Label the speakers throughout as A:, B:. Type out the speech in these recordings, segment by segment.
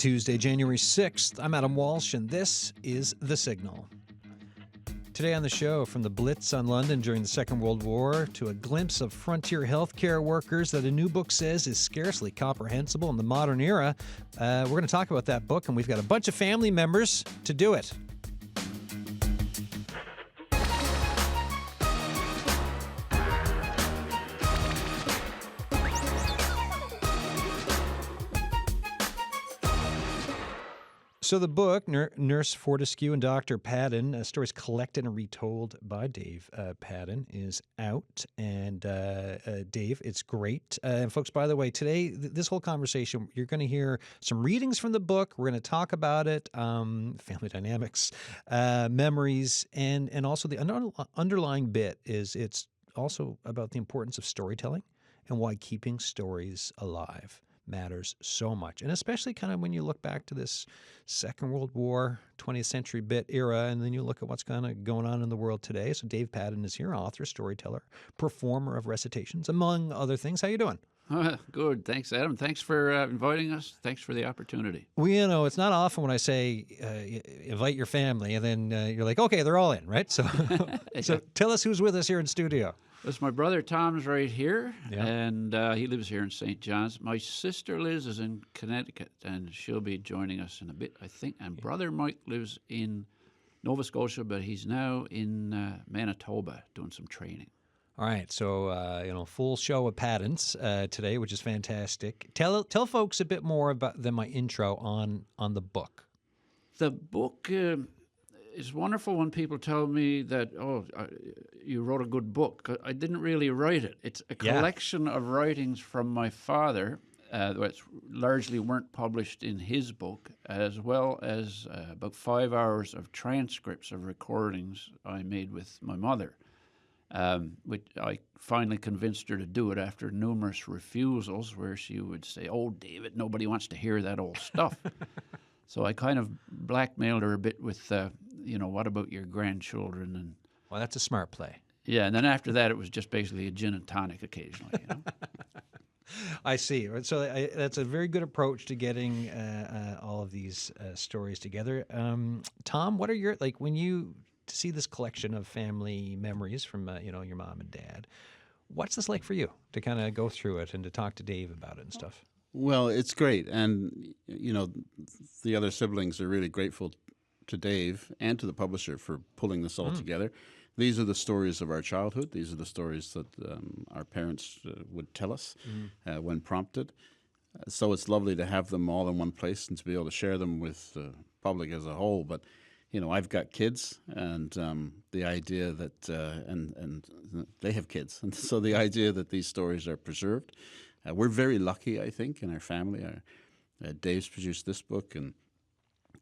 A: Tuesday, January 6th. I'm Adam Walsh, and this is The Signal. Today on the show, from the Blitz on London during the Second World War to a glimpse of frontier healthcare workers that a new book says is scarcely comprehensible in the modern era. We're going to talk about that book, and we've got a bunch of family members to do it. So the book, Nurse Fortescue and Dr. Paddon, stories collected and retold by Dave Paddon, is out. And Dave, it's great. And folks, by the way, today, this whole conversation, you're going to hear some readings from the book. We're going to talk about it, family dynamics, memories, and also the underlying bit is it's also about the importance of storytelling and why keeping stories alive matters so much. And especially kind of when you look back to this Second World War, 20th century bit era, and then you look at what's kind of going on in the world today. So Dave Paddon is here, author, storyteller, performer of recitations, among other things. How you doing?
B: Good. Thanks, Adam. Thanks for inviting us. Thanks for the opportunity.
A: Well, you know, it's not often when I say invite your family and then you're like, okay, they're all in, right? So, so tell us who's with us here in studio.
B: It's my brother Tom's right here, and he lives here in St. John's. My sister Liz is in Connecticut, and she'll be joining us in a bit, I think. And brother Mike lives in Nova Scotia, but he's now in Manitoba doing some training.
A: All right, so full show of Paddons today, which is fantastic. Tell folks a bit more than my intro on the book.
B: The book it's wonderful when people tell me that, you wrote a good book. I didn't really write it. It's a collection of writings from my father, which largely weren't published in his book, as well as about 5 hours of transcripts of recordings I made with my mother, which I finally convinced her to do it after numerous refusals where she would say, "Oh, David, nobody wants to hear that old stuff." So I kind of blackmailed her a bit with, what about your grandchildren? And
A: well, that's a smart play.
B: Yeah, and then after that, it was just basically a gin and tonic occasionally.
A: I see. So that's a very good approach to getting all of these stories together. Tom, what are your when you see this collection of family memories from your mom and dad? What's this like for you to kind of go through it and to talk to Dave about it and stuff?
C: Well, it's great. And, the other siblings are really grateful to Dave and to the publisher for pulling this all together. These are the stories of our childhood. These are the stories that our parents would tell us when prompted. So it's lovely to have them all in one place and to be able to share them with the public as a whole. But, I've got kids, and the idea that, and they have kids. And so the idea that these stories are preserved. We're very lucky, I think, in our family. Dave's produced this book, and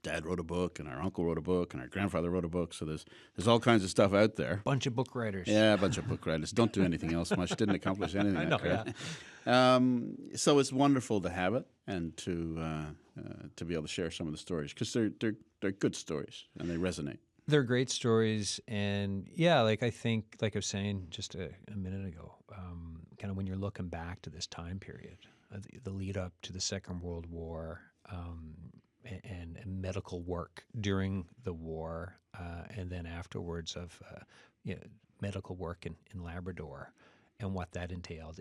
C: Dad wrote a book, and our uncle wrote a book, and our grandfather wrote a book. So there's all kinds of stuff out there.
A: Bunch of book writers.
C: Yeah, a bunch of book writers. Don't do anything else much. Didn't accomplish anything.
A: I know,
C: so it's wonderful to have it and to be able to share some of the stories because they're good stories and they resonate.
A: They're great stories, and I think, like I was saying just a minute ago, kind of when you're looking back to this time period, the lead up to the Second World War, and medical work during the war, and then afterwards of medical work in Labrador, and what that entailed.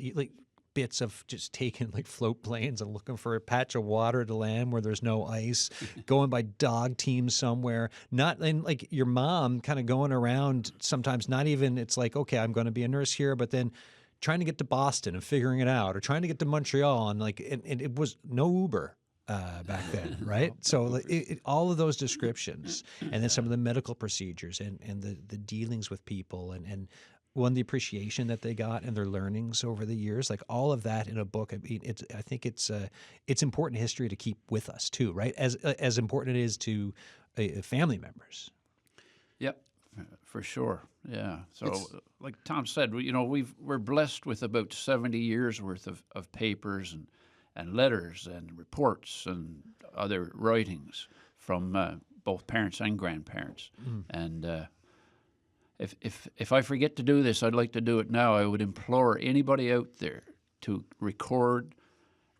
A: Bits of just taking float planes and looking for a patch of water to land where there's no ice, going by dog teams somewhere, and your mom kind of going around sometimes not even, it's okay, I'm going to be a nurse here, but then trying to get to Boston and figuring it out, or trying to get to Montreal, and it was no Uber back then, right? So all of those descriptions, and then some of the medical procedures and the dealings with people and the appreciation that they got and their learnings over the years, all of that in a book. I mean, I think it's important history to keep with us too, right? As important it is to family members.
B: Yep, for sure. Yeah. So, like Tom said, we're blessed with about 70 years worth of papers and letters and reports and other writings from both parents and grandparents, and. If I forget to do this, I'd like to do it now. I would implore anybody out there to record,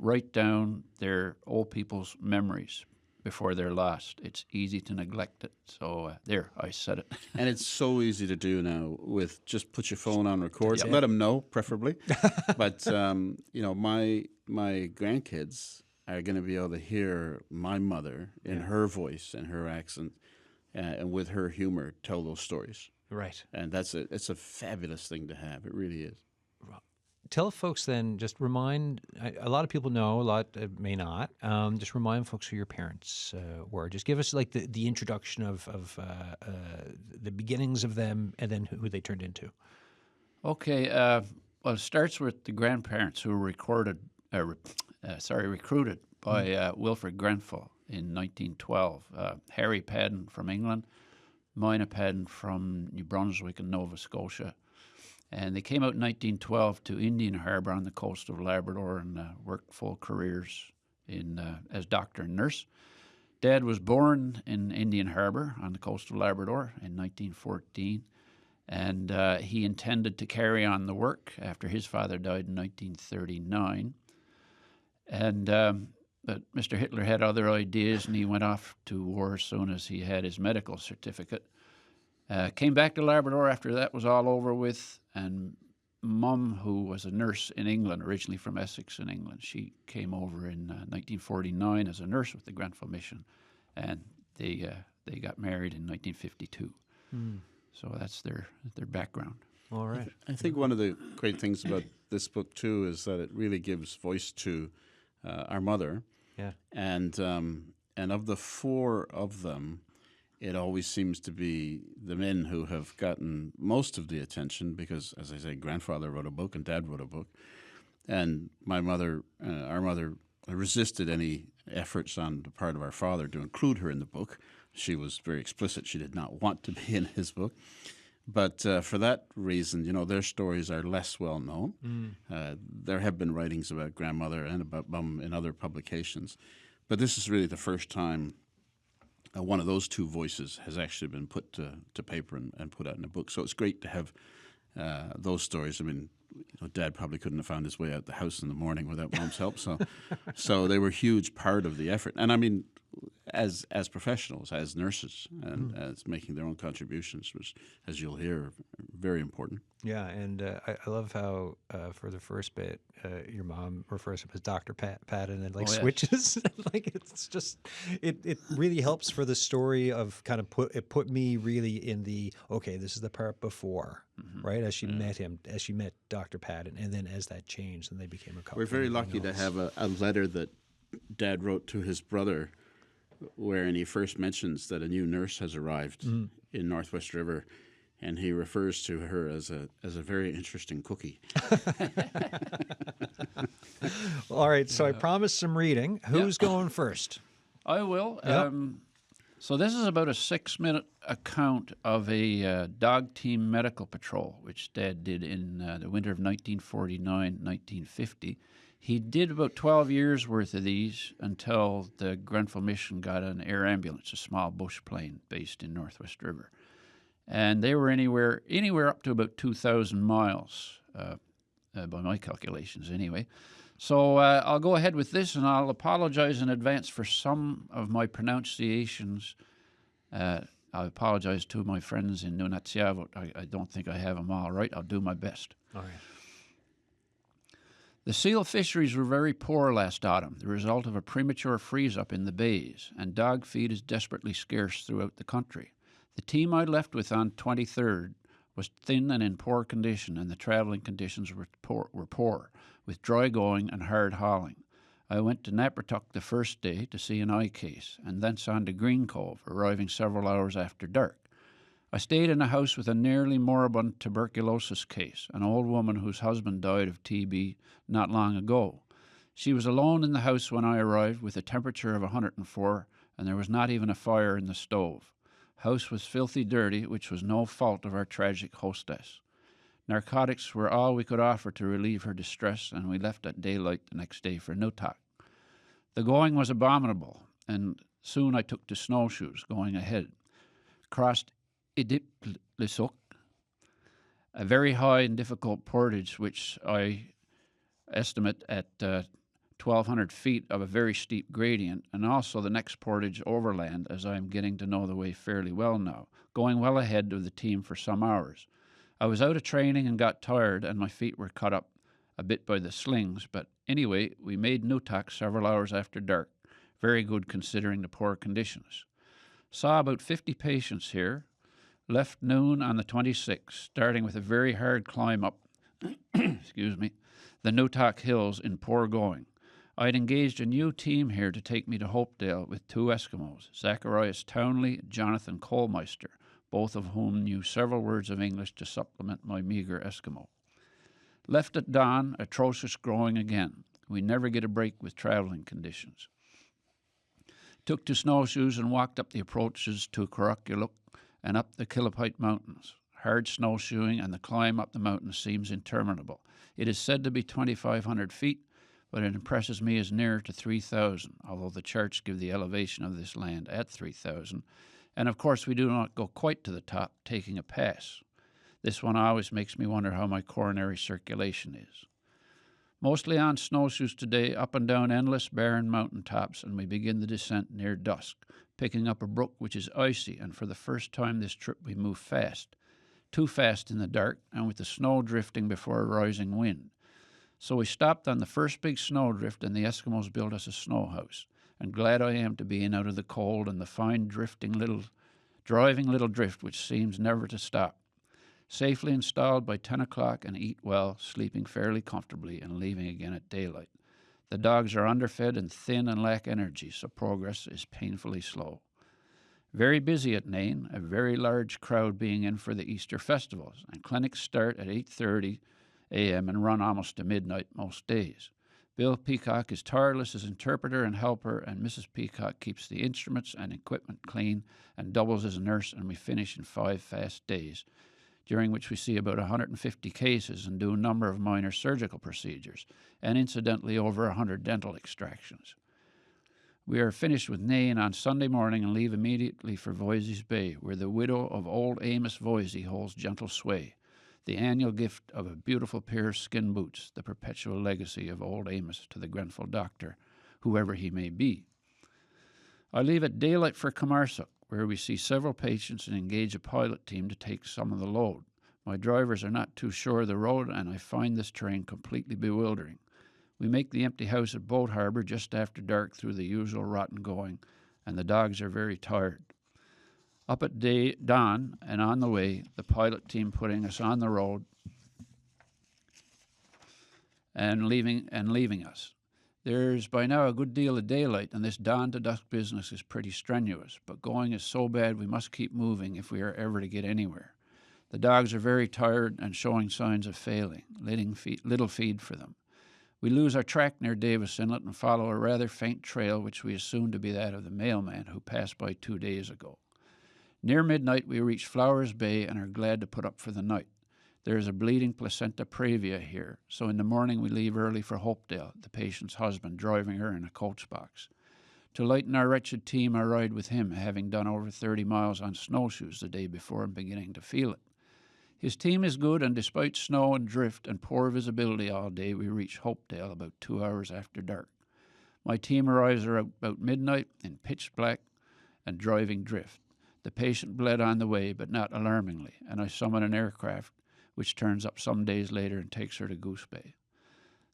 B: write down their old people's memories, before they're lost. It's easy to neglect it. So there, I said it.
C: And it's so easy to do now with just put your phone on record.
A: That's it.
C: Let them know, preferably. But, my grandkids are going to be able to hear my mother in her voice and her accent and with her humor tell those stories.
A: Right.
C: And it's a fabulous thing to have. It really is.
A: Tell folks then, just remind, a lot of people know, a lot may not, just remind folks who your parents were. Just give us like the introduction of the beginnings of them and then who they turned into.
B: Okay, well, it starts with the grandparents who were recruited by Wilfred Grenfell in 1912. Harry Paddon from England, Mina Paddon from New Brunswick and Nova Scotia. And they came out in 1912 to Indian Harbour on the coast of Labrador and worked full careers as doctor and nurse. Dad was born in Indian Harbour on the coast of Labrador in 1914, and he intended to carry on the work after his father died in 1939. And but Mr. Hitler had other ideas, and he went off to war as soon as he had his medical certificate. Came back to Labrador after that was all over with, and Mum, who was a nurse in England, originally from Essex in England, she came over in 1949 as a nurse with the Grenfell Mission, and they got married in 1952. So that's their background.
A: All right.
C: I think one of the great things about this book, too, is that it really gives voice to our mother.
A: Yeah.
C: And of the four of them, it always seems to be the men who have gotten most of the attention because, as I say, grandfather wrote a book and dad wrote a book. And my mother, our mother, resisted any efforts on the part of our father to include her in the book. She was very explicit. She did not want to be in his book. But for that reason, their stories are less well known. There have been writings about grandmother and about Mum in other publications. But this is really the first time one of those two voices has actually been put to paper and put out in a book. So it's great to have those stories. I mean, Dad probably couldn't have found his way out the house in the morning without Mom's help. So they were a huge part of the effort. And I mean, as professionals, as nurses, and as making their own contributions, which, as you'll hear, are very important.
A: Yeah, and I love how for the first bit, your mom refers to him as Dr. Paddon and switches. Like it's just it really helps for the story of kind of put me really in the this is the part before, right? As she met him, as she met Dr. Paddon, and then as that changed, and they became a couple.
C: We're very lucky to have a letter that Dad wrote to his brother, wherein he first mentions that a new nurse has arrived in Northwest River, and he refers to her as a very interesting cookie.
A: All right, so I promised some reading. Who's going first?
B: I will.
A: Yep.
B: So this is about a 6-minute account of a dog team medical patrol, which Dad did in the winter of 1949-1950. He did about 12 years' worth of these until the Grenfell Mission got an air ambulance, a small bush plane based in Northwest River. And they were anywhere up to about 2,000 miles, by my calculations anyway. So I'll go ahead with this, and I'll apologize in advance for some of my pronunciations. I apologize to my friends in Nunatsiavut. I don't think I have them all right. I'll do my best.
A: All right.
B: The seal fisheries were very poor last autumn, the result of a premature freeze-up in the bays, and dog feed is desperately scarce throughout the country. The team I left with on 23rd was thin and in poor condition, and the travelling conditions were poor, with dry going and hard hauling. I went to Napertuck the first day to see an eye case, and thence on to Green Cove, arriving several hours after dark. I stayed in a house with a nearly moribund tuberculosis case, an old woman whose husband died of TB not long ago. She was alone in the house when I arrived, with a temperature of 104, and there was not even a fire in the stove. House was filthy dirty, which was no fault of our tragic hostess. Narcotics were all we could offer to relieve her distress, and we left at daylight the next day for Nutak. The going was abominable, and soon I took to snowshoes, going ahead. Crossed Idiplisuk, a very high and difficult portage, which I estimate at 1,200 feet of a very steep gradient, and also the next portage overland, as I am getting to know the way fairly well now, going well ahead of the team for some hours. I was out of training and got tired, and my feet were cut up a bit by the slings, but anyway, we made Newtock several hours after dark. Very good considering the poor conditions. Saw about 50 patients here. Left noon on the 26th, starting with a very hard climb up excuse me, the Newtock Hills in poor going. I'd engaged a new team here to take me to Hopedale with 2 Eskimos, Zacharias Townley and Jonathan Kohlmeister, both of whom knew several words of English to supplement my meager Eskimo. Left at dawn, atrocious growing again. We never get a break with traveling conditions. Took to snowshoes and walked up the approaches to Corruculuk and up the Kilapite Mountains. Hard snowshoeing, and the climb up the mountain seems interminable. It is said to be 2,500 feet, but it impresses me as nearer to 3,000, although the charts give the elevation of this land at 3,000. And of course we do not go quite to the top, taking a pass. This one always makes me wonder how my coronary circulation is. Mostly on snowshoes today, up and down endless barren mountain tops, and we begin the descent near dusk, picking up a brook which is icy, and for the first time this trip we move fast. Too fast in the dark, and with the snow drifting before a rising wind. So we stopped on the first big snowdrift, and the Eskimos built us a snow house. And glad I am to be in out of the cold and the fine driving little drift which seems never to stop. Safely installed by 10 o'clock and eat well, sleeping fairly comfortably and leaving again at daylight. The dogs are underfed and thin and lack energy, so progress is painfully slow. Very busy at Nain, a very large crowd being in for the Easter festivals, and clinics start at 8:30 a.m. and run almost to midnight most days. Bill Peacock is tireless as interpreter and helper, and Mrs. Peacock keeps the instruments and equipment clean and doubles as nurse, and we finish in 5 fast days, during which we see about 150 cases and do a number of minor surgical procedures, and incidentally over 100 dental extractions. We are finished with Nain on Sunday morning and leave immediately for Voisey's Bay, where the widow of old Amos Voisey holds gentle sway, the annual gift of a beautiful pair of skin boots, the perpetual legacy of old Amos to the Grenfell doctor, whoever he may be. I leave at daylight for Camarsack, where we see several patients and engage a pilot team to take some of the load. My drivers are not too sure of the road, and I find this terrain completely bewildering. We make the empty house at Boat Harbor just after dark through the usual rotten going, and the dogs are very tired. Up at dawn and on the way, the pilot team putting us on the road and leaving us. There's by now a good deal of daylight, and this dawn to dusk business is pretty strenuous, but going is so bad we must keep moving if we are ever to get anywhere. The dogs are very tired and showing signs of failing, little feed for them. We lose our track near Davis Inlet and follow a rather faint trail which we assume to be that of the mailman who passed by 2 days ago. Near midnight we reach Flowers Bay and are glad to put up for the night. There is a bleeding placenta previa here, so in the morning we leave early for Hopedale, the patient's husband driving her in a coach box. To lighten our wretched team, I ride with him, having done over 30 miles on snowshoes the day before and beginning to feel it. His team is good, and despite snow and drift and poor visibility all day, we reach Hopedale about 2 hours after dark. My team arrives about midnight in pitch black and driving drift. The patient bled on the way, but not alarmingly, and I summon an aircraft which turns up some days later and takes her to Goose Bay.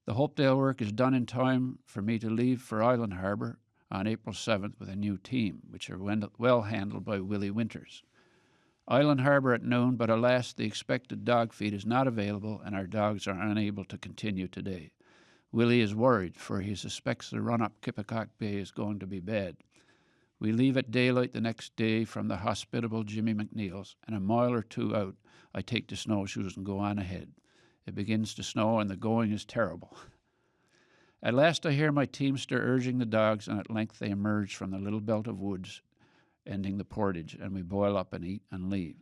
B: The Hopedale work is done in time for me to leave for Island Harbour on April 7th with a new team, which are well handled by Willie Winters. Island Harbour at noon, but alas, the expected dog feed is not available and our dogs are unable to continue today. Willie is worried, for he suspects the run up Kippacock Bay is going to be bad. We leave at daylight the next day from the hospitable Jimmy McNeil's, and a mile or two out I take the snowshoes and go on ahead. It begins to snow and the going is terrible. At last I hear my teamster urging the dogs, and at length they emerge from the little belt of woods ending the portage, and we boil up and eat and leave.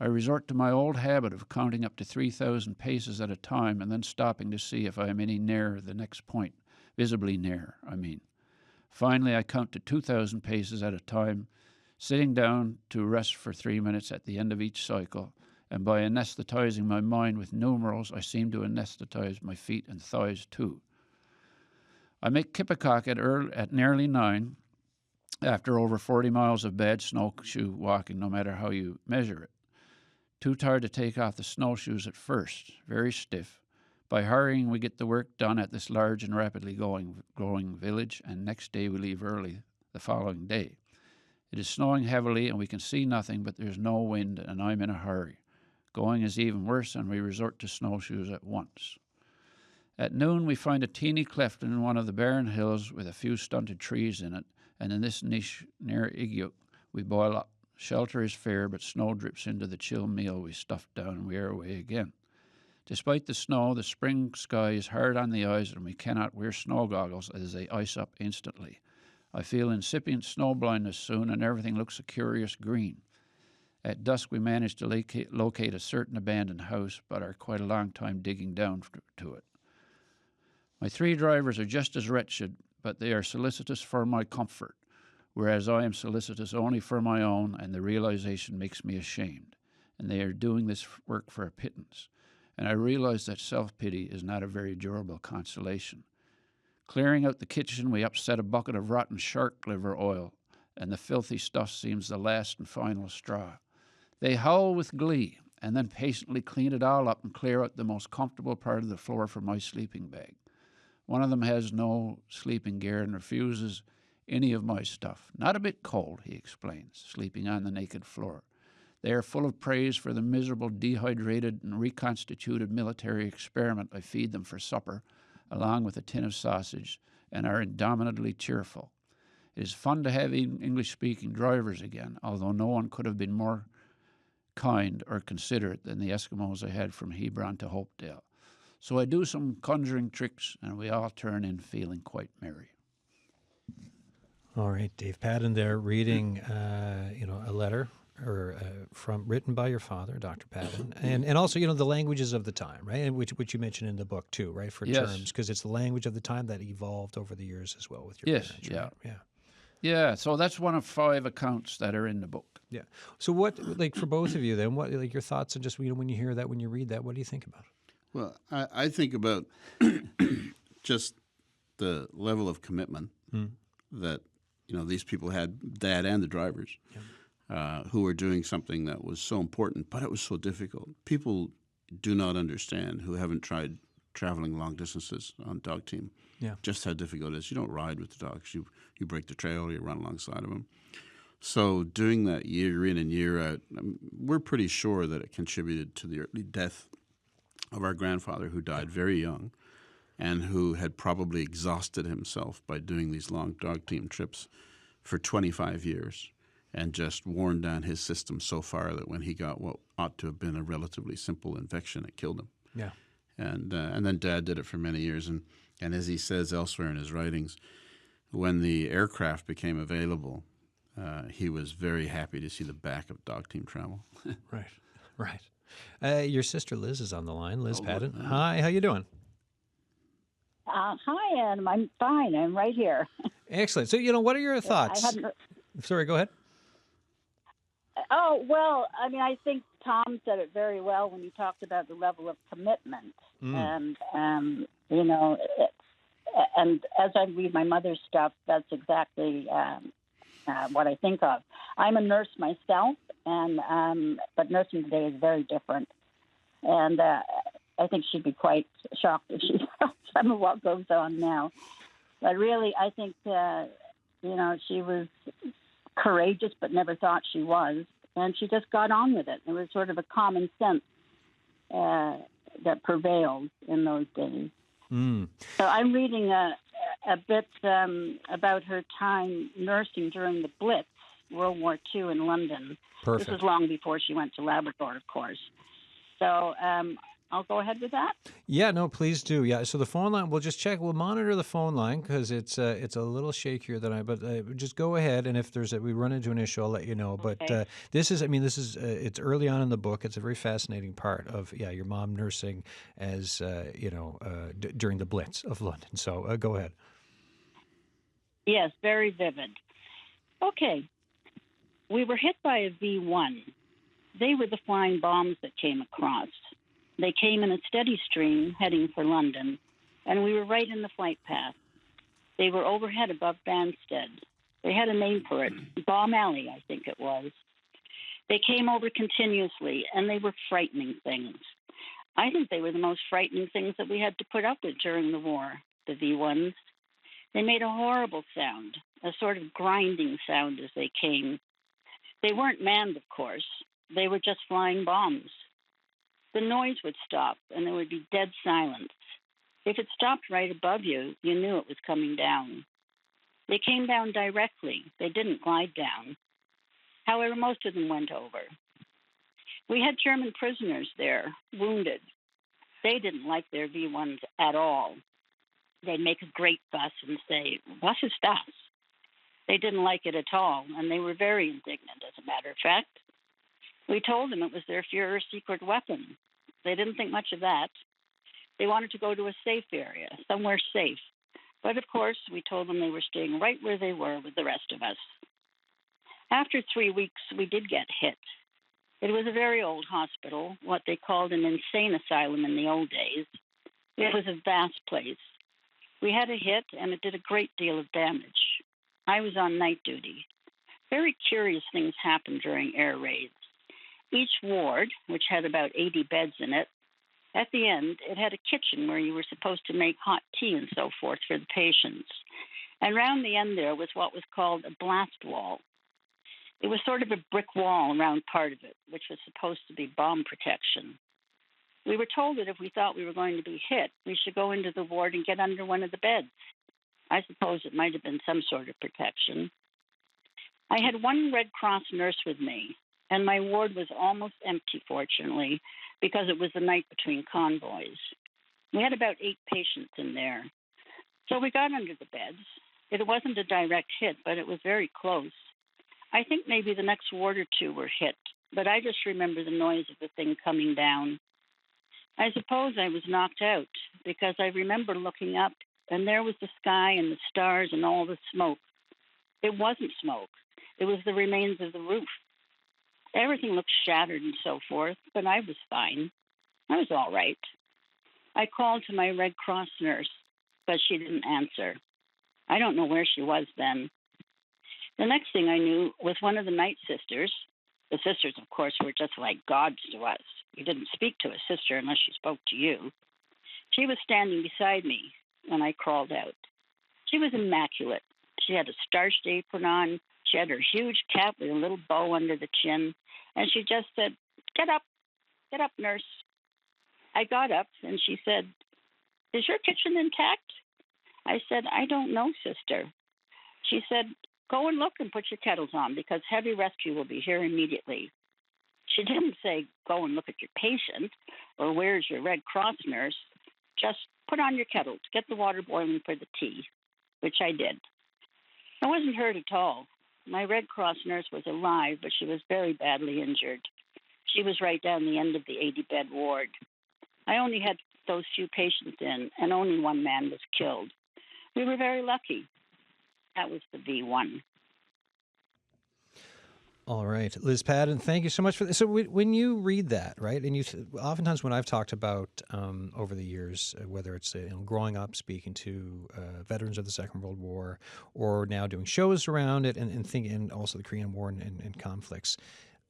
B: I resort to my old habit of counting up to 3,000 paces at a time and then stopping to see if I am any nearer the next point, visibly near, I mean. Finally, I count to 2,000 paces at a time, sitting down to rest for 3 minutes at the end of each cycle, and by anesthetizing my mind with numerals, I seem to anesthetize my feet and thighs too. I make Kippacock at nearly 9 after over 40 miles of bad snowshoe walking, no matter how you measure it. Too tired to take off the snowshoes at first, very stiff. By hurrying, we get the work done at this large and rapidly growing village, and next day we leave early the following day. It is snowing heavily, and we can see nothing, but there's no wind, and I'm in a hurry. Going is even worse, and we resort to snowshoes at once. At noon, we find a teeny cleft in one of the barren hills with a few stunted trees in it, and in this niche near Igyuk, we boil up. Shelter is fair, but snow drips into the chill meal we stuff down, and we are away again. Despite the snow, the spring sky is hard on the eyes, and we cannot wear snow goggles as they ice up instantly. I feel incipient snow blindness soon, and everything looks a curious green. At dusk, we manage to locate a certain abandoned house, but are quite a long time digging down to it. My 3 drivers are just as wretched, but they are solicitous for my comfort, whereas I am solicitous only for my own, and the realization makes me ashamed. And they are doing this work for a pittance. And I realize that self-pity is not a very durable consolation. Clearing out the kitchen, we upset a bucket of rotten shark liver oil, and the filthy stuff seems the last and final straw. They howl with glee, and then patiently clean it all up and clear out the most comfortable part of the floor for my sleeping bag. One of them has no sleeping gear and refuses any of my stuff. Not a bit cold, he explains, sleeping on the naked floor. They are full of praise for the miserable, dehydrated, and reconstituted military experiment I feed them for supper, along with a tin of sausage, and are indomitably cheerful. It is fun to have English-speaking drivers again, although no one could have been more kind or considerate than the Eskimos I had from Hebron to Hopedale. So I do some conjuring tricks, and we all turn in feeling quite merry.
A: All right, Dave Paddon there reading, a letter written by your father, Dr. Paddon, and also the languages of the time, right? And which you mentioned in the book too, right? For
B: Yes.
A: terms, because it's the language of the time that evolved over the years as well with your
B: Yes,
A: parents,
B: yeah.
A: right? Yeah.
B: Yeah, so that's one of 5 accounts that are in the book.
A: Yeah. So what, for both of you then, what your thoughts and just when you hear that, when you read that, what do you think about it?
C: Well, I think about just the level of commitment that these people had, Dad and the drivers, who were doing something that was so important, but it was so difficult. People do not understand who haven't tried traveling long distances on dog team.
A: Yeah.
C: Just how difficult it is. You don't ride with the dogs. You break the trail, you run alongside of them. So doing that year in and year out, we're pretty sure that it contributed to the early death of our grandfather, who died very young and who had probably exhausted himself by doing these long dog team trips for 25 years and just worn down his system so far that when he got what ought to have been a relatively simple infection, it killed him.
A: Yeah.
C: And then Dad did it for many years. And as he says elsewhere in his writings, when the aircraft became available, he was very happy to see the back of dog team travel.
A: Right. Your sister Liz is on the line. Liz Paddon.
C: wow.
A: Hi, how you doing?
D: Hi, Adam. I'm fine. I'm right here.
A: Excellent. So, what are your thoughts? Sorry, go ahead.
D: Oh, well, I think Tom said it very well when he talked about the level of commitment. And, and as I read my mother's stuff, that's exactly what I think of. I'm a nurse myself, but nursing today is very different. And I think she'd be quite shocked if she saw some of what goes on now. But really, I think, she was courageous but never thought she was. And she just got on with it. It was sort of a common sense that prevailed in those days. So I'm reading a bit about her time nursing during the Blitz, World War II in London.
A: Perfect.
D: This was long before she went to Labrador, of course. So I'll go ahead with that.
A: Yeah, no, please do. Yeah, so the phone line, we'll just check. We'll monitor the phone line because it's a little shakier than but just go ahead. And if we run into an issue, I'll let you know. But
D: Okay.
A: this is it's early on in the book. It's a very fascinating part of your mom nursing as during the Blitz of London. So go ahead.
D: Yes, very vivid. Okay. We were hit by a V-1. They were the flying bombs that came across. They came in a steady stream heading for London, and we were right in the flight path. They were overhead above Banstead. They had a name for it, Bomb Alley, I think it was. They came over continuously, and they were frightening things. I think they were the most frightening things that we had to put up with during the war, the V1s. They made a horrible sound, a sort of grinding sound as they came. They weren't manned, of course. They were just flying bombs. The noise would stop, and there would be dead silence. If it stopped right above you, you knew it was coming down. They came down directly. They didn't glide down. However, most of them went over. We had German prisoners there, wounded. They didn't like their V1s at all. They'd make a great fuss and say, "Was ist das?" They didn't like it at all, and they were very indignant, as a matter of fact. We told them it was their Führer's secret weapon. They didn't think much of that. They wanted to go to a safe area, somewhere safe. But, of course, we told them they were staying right where they were with the rest of us. After 3 weeks, we did get hit. It was a very old hospital, what they called an insane asylum in the old days. It was a vast place. We had a hit, and it did a great deal of damage. I was on night duty. Very curious things happened during air raids. Each ward, which had about 80 beds in it, at the end, it had a kitchen where you were supposed to make hot tea and so forth for the patients. And round the end there was what was called a blast wall. It was sort of a brick wall around part of it, which was supposed to be bomb protection. We were told that if we thought we were going to be hit, we should go into the ward and get under one of the beds. I suppose it might have been some sort of protection. I had one Red Cross nurse with me, and my ward was almost empty, fortunately, because it was the night between convoys. We had about 8 patients in there. So we got under the beds. It wasn't a direct hit, but it was very close. I think maybe the next ward or 2 were hit, but I just remember the noise of the thing coming down. I suppose I was knocked out because I remember looking up, and there was the sky and the stars and all the smoke. It wasn't smoke. It was the remains of the roof. Everything looked shattered and so forth, but I was fine. I was all right. I called to my Red Cross nurse, but she didn't answer. I don't know where she was then. The next thing I knew was one of the night sisters. The sisters, of course, were just like gods to us. You didn't speak to a sister unless she spoke to you. She was standing beside me when I crawled out. She was immaculate. She had a starched apron on. She had her huge cap with a little bow under the chin. And she just said, get up, nurse." I got up, and she said, "Is your kitchen intact?" I said, "I don't know, sister." She said, "Go and look and put your kettles on because heavy rescue will be here immediately." She didn't say, "Go and look at your patient," or "Where's your Red Cross nurse?" Just put on your kettles, get the water boiling for the tea, which I did. I wasn't hurt at all. My Red Cross nurse was alive, but she was very badly injured. She was right down the end of the 80-bed ward. I only had those few patients in, and only one man was killed. We were very lucky. That was the V1.
A: All right, Liz Paddon, thank you so much for this. So when you read that, right, and oftentimes when I've talked about over the years, whether it's growing up speaking to veterans of the Second World War, or now doing shows around it, and also the Korean War and conflicts,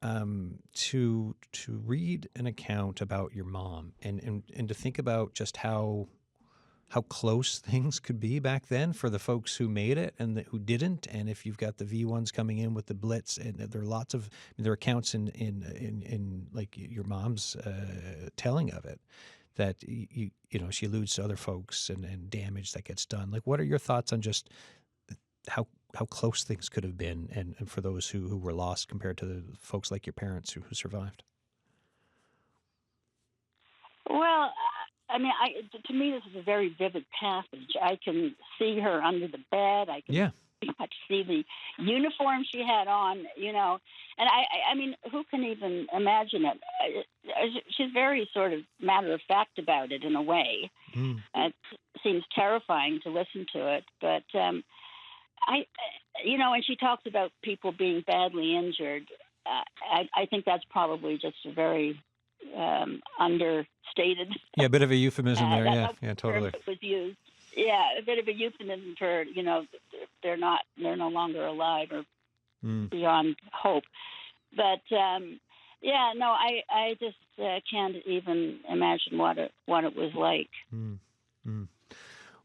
A: to read an account about your mom and to think about just how close things could be back then for the folks who made it and who didn't. And if you've got the V1s coming in with the Blitz, and there are lots of there are accounts in like your mom's telling of it, that she alludes to other folks and damage that gets done. Like, what are your thoughts on just how close things could have been, and for those who were lost compared to the folks like your parents who survived?
D: Well, I mean, to me, this is a very vivid passage. I can see her under the bed. I can pretty much see the uniform she had on, And I mean, who can even imagine it? She's very sort of matter-of-fact about it in a way. It seems terrifying to listen to it. But, and she talks about people being badly injured. I think that's probably just a very understated.
A: Yeah, a bit of a euphemism there. Yeah, totally.
D: It was used. yeah, a bit of a euphemism for, they're no longer alive or beyond hope. But yeah, no, I just can't even imagine what it was like.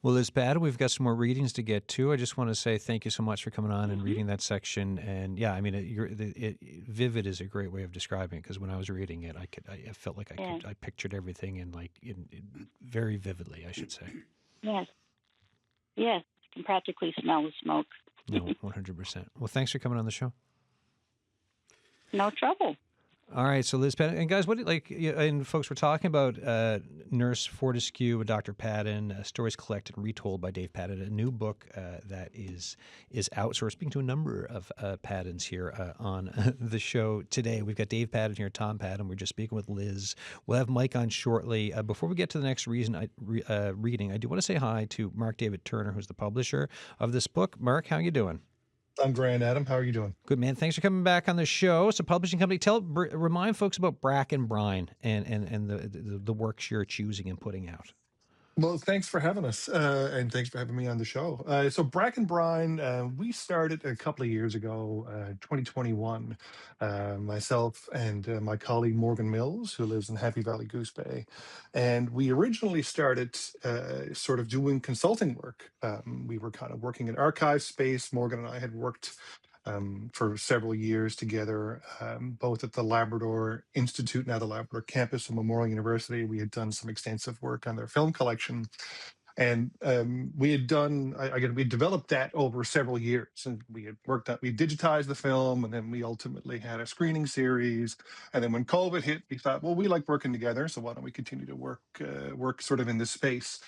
A: Well, Liz Paddon, we've got some more readings to get to. I just want to say thank you so much for coming on and reading that section. And yeah, I mean, vivid is a great way of describing it, because when I was reading it, I felt like I pictured everything in very vividly, I should say.
D: Yes, you can practically smell the smoke.
A: No, 100%. Well, thanks for coming on the show.
D: No trouble.
A: All right, so Liz Paddon, and guys, and folks, we're talking about Nurse Fortescue and Dr. Paddon, stories collected and retold by Dave Paddon, a new book that is out. So we're speaking to a number of Paddons here on the show today. We've got Dave Paddon here, Tom Paddon. We're just speaking with Liz. We'll have Mike on shortly. Before we get to the next reading, I do want to say hi to Mark David Turner, who's the publisher of this book. Mark, how are you doing?
E: I'm grand, Adam. How are you doing?
A: Good, man. Thanks for coming back on the show. So, publishing company, remind folks about Brack and Brine and the works you're choosing and putting out.
E: Well, thanks for having us, and thanks for having me on the show. So Brack and Brine, we started a couple of years ago, 2021, myself and my colleague Morgan Mills, who lives in Happy Valley Goose Bay. And we originally started sort of doing consulting work. We were kind of working in archive space. Morgan and I had worked for several years together, both at the Labrador Institute, now the Labrador campus of Memorial University. We had done some extensive work on their film collection. And we had we developed that over several years. And we digitized the film, and then we ultimately had a screening series. And then when COVID hit, we thought, well, we like working together, so why don't we continue to work sort of in this space?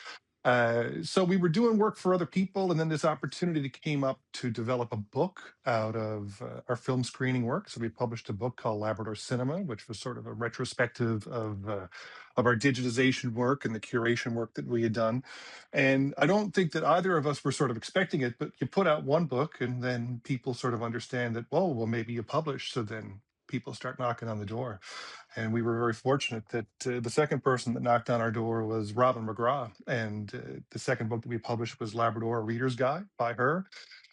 E: So we were doing work for other people, and then this opportunity came up to develop a book out of our film screening work. So we published a book called Labrador Cinema, which was sort of a retrospective of our digitization work and the curation work that we had done. And I don't think that either of us were sort of expecting it, but you put out one book, and then people sort of understand that, oh, well, maybe you publish. So then people start knocking on the door. And we were very fortunate that the second person that knocked on our door was Robin McGraw. And the second book that we published was Labrador, a Reader's Guide by her.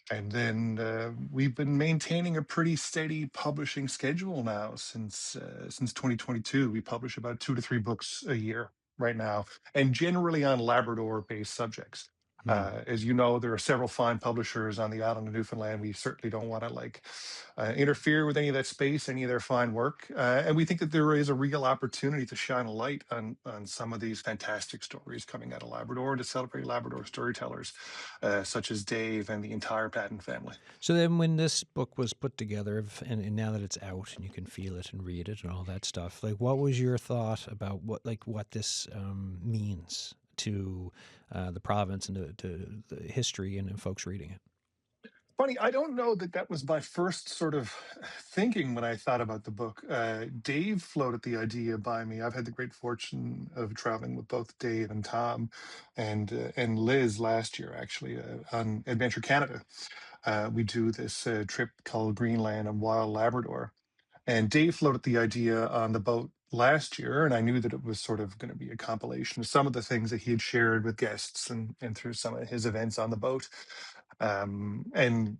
E: And then we've been maintaining a pretty steady publishing schedule now since 2022. We publish about 2 to 3 books a year right now, and generally on Labrador-based subjects. As you know, there are several fine publishers on the island of Newfoundland. We certainly don't want to interfere with any of that space, any of their fine work. And we think that there is a real opportunity to shine a light on some of these fantastic stories coming out of Labrador, and to celebrate Labrador storytellers such as Dave and the entire Paddon family.
A: So then when this book was put together, and now that it's out and you can feel it and read it and all that stuff, like, what was your thought about what this means to the province and to the history and folks reading it?
E: Funny, I don't know that was my first sort of thinking when I thought about the book. Dave floated the idea by me. I've had the great fortune of traveling with both Dave and Tom and Liz last year, actually, on Adventure Canada. We do this trip called Greenland and Wild Labrador. And Dave floated the idea on the boat last year, and I knew that it was sort of going to be a compilation of some of the things that he had shared with guests and through some of his events on the boat. And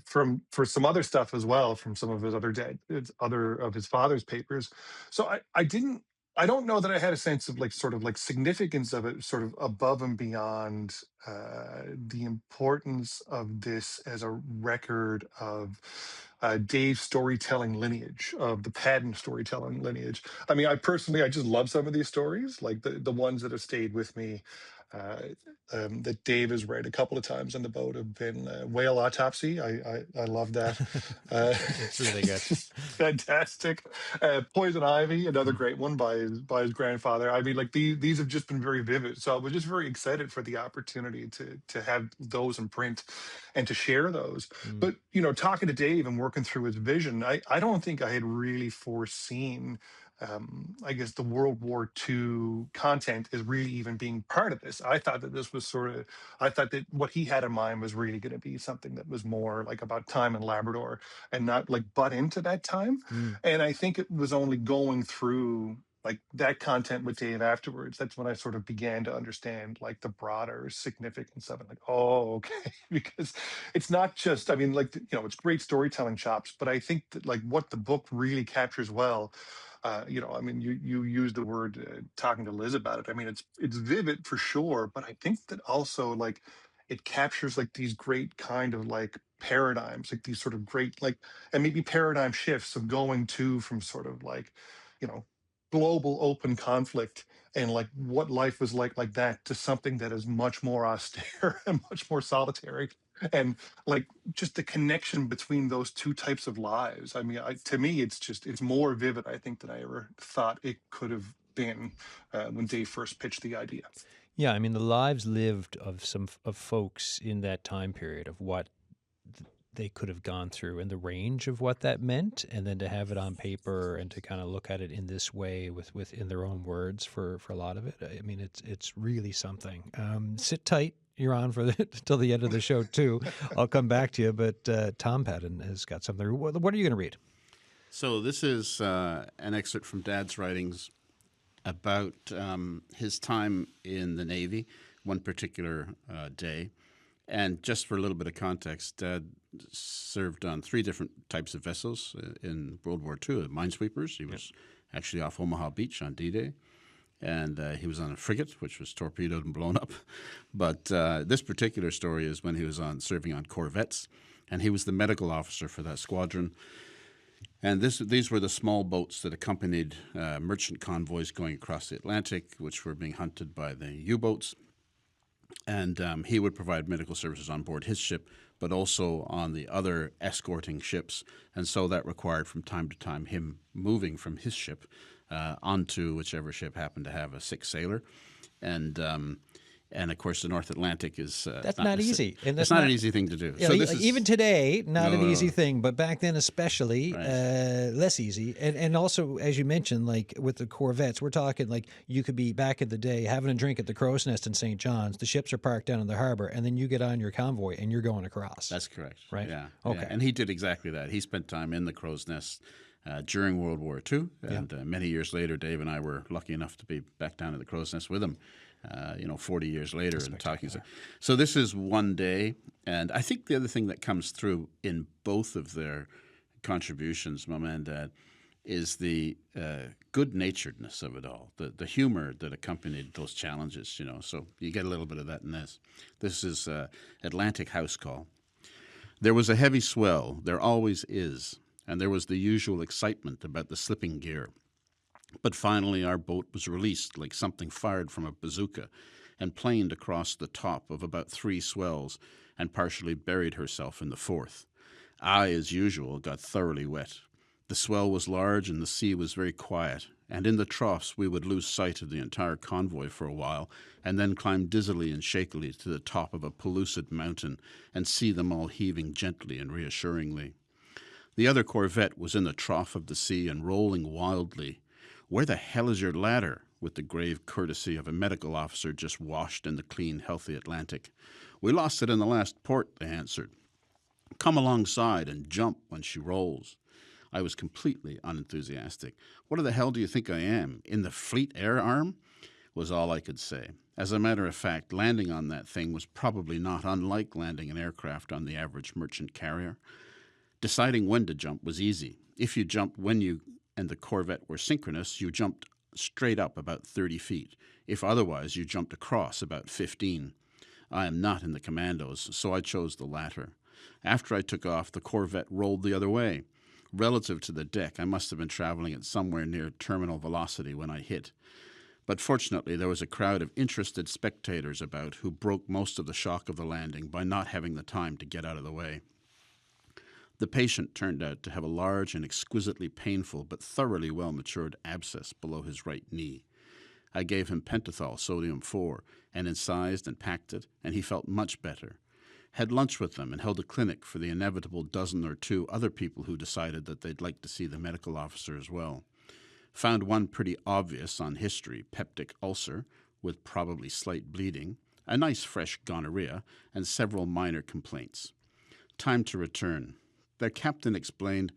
E: for some other stuff as well, from some of his other of his father's papers. So I don't know that I had a sense of sort of significance of it, sort of above and beyond the importance of this as a record of Dave's storytelling lineage, of the Paddon storytelling lineage. I mean, I just love some of these stories, like the ones that have stayed with me. That Dave has read a couple of times on the boat have been Whale Autopsy. I love that.
A: It's really good.
E: Fantastic. Poison Ivy, another great one by his grandfather. I mean, these have just been very vivid. So I was just very excited for the opportunity to have those in print and to share those. But talking to Dave and working through his vision, I don't think I had really foreseen I guess the World War II content is really even being part of this. I thought that this was I thought that what he had in mind was really going to be something that was more like about time in Labrador and not butt into that time. And I think it was only going through like that content with Dave afterwards, that's when I sort of began to understand like the broader significance of it. Like, oh, okay, because it's not just, I mean, like, it's great storytelling chops, but I think that like what the book really captures well, I mean, you use the word talking to Liz about it. I mean, it's vivid for sure, but I think that also like it captures like these great kind of like paradigms, like these sort of great like, and maybe paradigm shifts of going to from sort of like, you know, global open conflict and like what life was like that to something that is much more austere and much more solitary, and like just the connection between those two types of lives. I mean, to me it's more vivid, I think, than I ever thought it could have been when Dave first pitched the idea.
A: Yeah, I mean, the lives lived of of folks in that time period of what they could have gone through and the range of what that meant, and then to have it on paper and to kind of look at it in this way with in their own words for a lot of it. I mean, it's really something. Sit tight. You're on for till the end of the show too. I'll come back to you, but Tom Paddon has got something. What are you going to read?
C: So this is an excerpt from Dad's writings about his time in the Navy, one particular day. And just for a little bit of context, Dad served on 3 different types of vessels in World War II, minesweepers. He was actually off Omaha Beach on D-Day. And he was on a frigate, which was torpedoed and blown up. But this particular story is when he was serving on corvettes, and he was the medical officer for that squadron. And these were the small boats that accompanied merchant convoys going across the Atlantic, which were being hunted by the U-boats. And he would provide medical services on board his ship, but also on the other escorting ships. And so that required from time to time him moving from his ship onto whichever ship happened to have a sick sailor. And of course, the North Atlantic is
A: That's not easy, and
C: it's not an easy thing to do.
A: Yeah,
C: So
A: like, even today, not an easy
C: No.
A: thing, but back then especially less easy. And also, as you mentioned, like with the corvettes, we're talking like you could be back in the day having a drink at the Crow's Nest in St. John's. The ships are parked down in the harbor, and then you get on your convoy and you're going across.
C: That's correct.
A: Right?
C: Yeah.
A: Okay.
C: Yeah. And he did exactly that. He spent time in the Crow's Nest during World War II, and many years later, Dave and I were lucky enough to be back down at the Crow's Nest with him. 40 years later, and talking. So this is one day, and I think the other thing that comes through in both of their contributions, Mom and Dad, is the good-naturedness of it all, the humor that accompanied those challenges. So you get a little bit of that in this. This is Atlantic House Call. There was a heavy swell, there always is, and there was the usual excitement about the slipping gear. But finally our boat was released like something fired from a bazooka and planed across the top of about 3 swells and partially buried herself in the 4th. I, as usual, got thoroughly wet. The swell was large and the sea was very quiet, and in the troughs we would lose sight of the entire convoy for a while and then climb dizzily and shakily to the top of a pellucid mountain and see them all heaving gently and reassuringly. The other corvette was in the trough of the sea and rolling wildly. "Where the hell is your ladder?" with the grave courtesy of a medical officer just washed in the clean, healthy Atlantic. "We lost it in the last port," they answered. "Come alongside and jump when she rolls." I was completely unenthusiastic. "What the hell do you think I am, in the Fleet Air Arm?" was all I could say. As a matter of fact, landing on that thing was probably not unlike landing an aircraft on the average merchant carrier. Deciding when to jump was easy. If you jumped when you and the corvette were synchronous, you jumped straight up about 30 feet. If otherwise, you jumped across about 15. I am not in the commandos, so I chose the latter. After I took off, the corvette rolled the other way. Relative to the deck, I must have been traveling at somewhere near terminal velocity when I hit. But fortunately, there was a crowd of interested spectators about who broke most of the shock of the landing by not having the time to get out of the way. The patient turned out to have a large and exquisitely painful but thoroughly well-matured abscess below his right knee. I gave him pentothal sodium 4 and incised and packed it, and he felt much better. Had lunch with them and held a clinic for the inevitable dozen or 2 other people who decided that they'd like to see the medical officer as well. Found one pretty obvious on history, peptic ulcer, with probably slight bleeding, a nice fresh gonorrhea, and several minor complaints. Time to return. Their captain explained,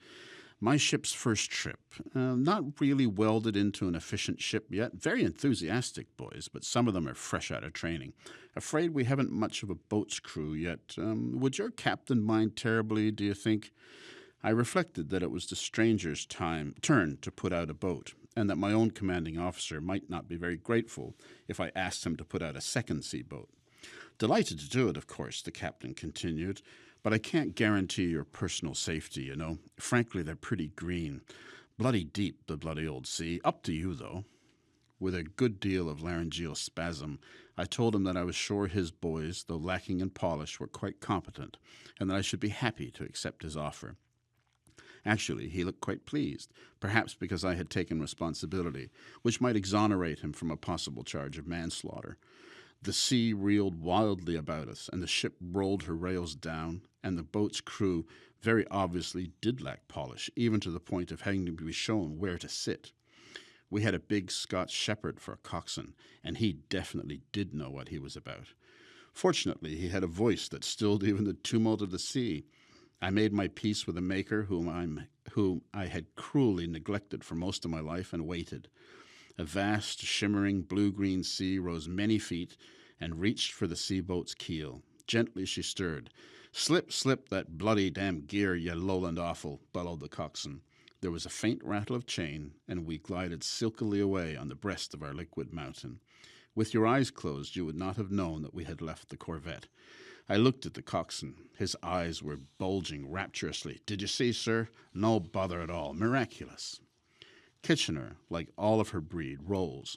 C: My ship's first trip. Not really welded into an efficient ship yet. Very enthusiastic boys, but some of them are fresh out of training. Afraid we haven't much of a boat's crew yet. Would your captain mind terribly, do you think? I reflected that it was the stranger's turn to put out a boat, and that my own commanding officer might not be very grateful if I asked him to put out a second sea boat. Delighted to do it, of course, the captain continued, but I can't guarantee your personal safety, you know. Frankly, they're pretty green. Bloody deep, the bloody old sea. Up to you, though. With a good deal of laryngeal spasm, I told him that I was sure his boys, though lacking in polish, were quite competent, and that I should be happy to accept his offer. Actually, he looked quite pleased, perhaps because I had taken responsibility, which might exonerate him from a possible charge of manslaughter. The sea reeled wildly about us, and the ship rolled her rails down, and the boat's crew very obviously did lack polish, even to the point of having to be shown where to sit. We had a big Scotch shepherd for a coxswain, and he definitely did know what he was about. Fortunately, he had a voice that stilled even the tumult of the sea. I made my peace with a maker whom I had cruelly neglected for most of my life, and waited. A vast, shimmering, blue-green sea rose many feet and reached for the sea-boat's keel. Gently she stirred. "Slip, slip that bloody damn gear, ye lowland offal," bellowed the coxswain. There was a faint rattle of chain, and we glided silkily away on the breast of our liquid mountain. With your eyes closed, you would not have known that we had left the corvette. I looked at the coxswain. His eyes were bulging rapturously. "Did you see, sir? No bother at all. Miraculous." Kitchener, like all of her breed, rolls,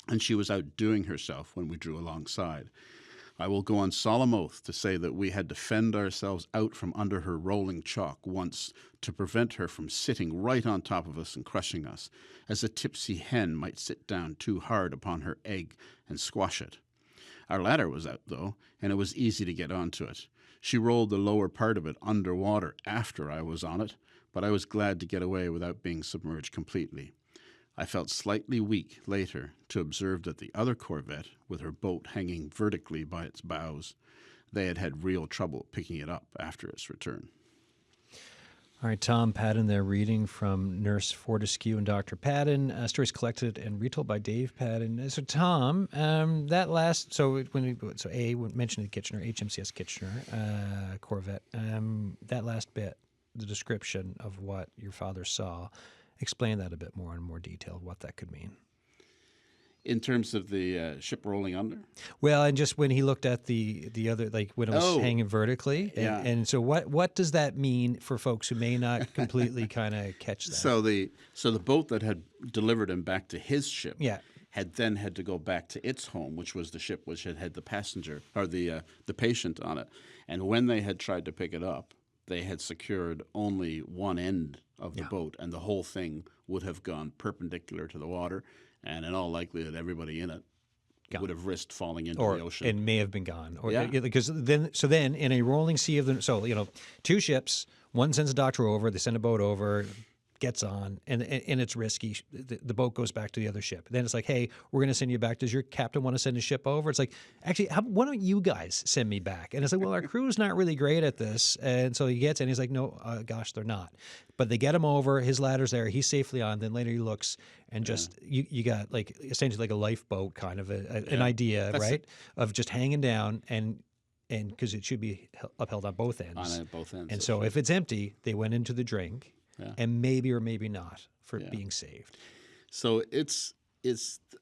C: and she was outdoing herself when we drew alongside. I will go on solemn oath to say that we had to fend ourselves out from under her rolling chalk once to prevent her from sitting right on top of us and crushing us, as a tipsy hen might sit down too hard upon her egg and squash it. Our ladder was out, though, and it was easy to get onto it. She rolled the lower part of it under water after I was on it, but I was glad to get away without being submerged completely. I felt slightly weak later to observe that the other corvette, with her boat hanging vertically by its bows, they had had real trouble picking it up after its return.
A: All right, Tom Paddon there reading from Nurse Fortescue and Dr. Paddon. Stories collected and retold by Dave Paddon. So, Tom, that last, so when we mentioned the Kitchener, HMCS Kitchener, Corvette, that last bit, the description of what your father saw, explain that a bit more in more detail, what that could mean.
C: In terms of the ship rolling under?
A: Well, and just when he looked at the other, like when it was hanging vertically. And so what does that mean for folks who may not completely kind of catch that?
C: So the boat that had delivered him back to his ship had then had to go back to its home, which was the ship which had the passenger or the patient on it. And when they had tried to pick it up, they had secured only one end of the boat, and the whole thing would have gone perpendicular to the water. And in all likelihood, everybody in it would have risked falling into the ocean.
A: And may have been gone. Because then in a rolling sea of two ships, one sends a doctor over, they send a boat over, gets on, and it's risky. The boat goes back to the other ship. Then it's like, hey, we're going to send you back. Does your captain want to send his ship over? It's like, actually, why don't you guys send me back? And it's like, well, our crew's not really great at this. And so he gets in. He's like, no, gosh, they're not. But they get him over. His ladder's there. He's safely on. Then later he looks and just you got like essentially like a lifeboat kind of an idea, right? Of just hanging down and because it should be upheld on both ends.
C: On both ends.
A: And so if it's empty, they went into the drink. And maybe or maybe not for being saved.
C: So it's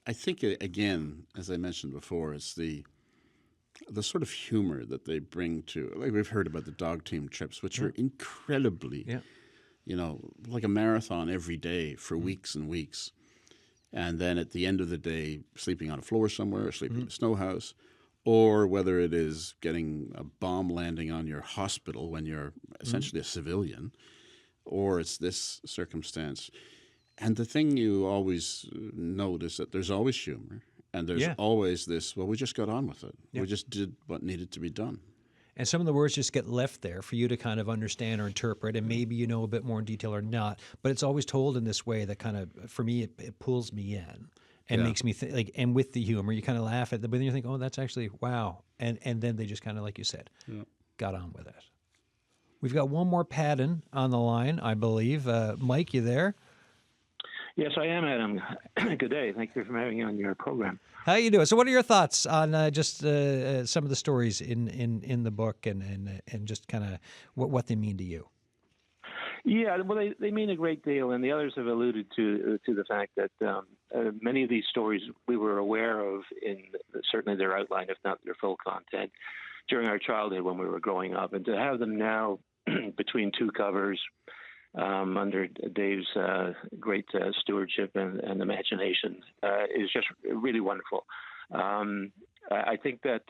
C: I think again, as I mentioned before, it's the sort of humor that they bring to, like we've heard about the dog team trips, which are incredibly, like a marathon every day for weeks and weeks, and then at the end of the day, sleeping on a floor somewhere, or sleeping in a snow house, or whether it is getting a bomb landing on your hospital when you're essentially a civilian. Or it's this circumstance. And the thing you always note is that there's always humor, and there's always this, well, we just got on with it. We just did what needed to be done.
A: And some of the words just get left there for you to kind of understand or interpret, and maybe you know a bit more in detail or not. But it's always told in this way that kind of, for me, it pulls me in and makes me think, and with the humor, you kind of laugh at it, but then you think, oh, that's actually, wow. And then they just kind of, like you said, got on with it. We've got one more Paddon on the line, I believe. Mike, you there?
F: Yes, I am, Adam. Good day. Thank you for having me on your program.
A: How you doing? So, what are your thoughts on just some of the stories in the book, and just kind of what they mean to you?
F: Yeah, well, they mean a great deal, and the others have alluded to the fact that many of these stories we were aware of in certainly their outline, if not their full content, during our childhood when we were growing up, and to have them now between two covers under Dave's great stewardship and imagination is just really wonderful. I think that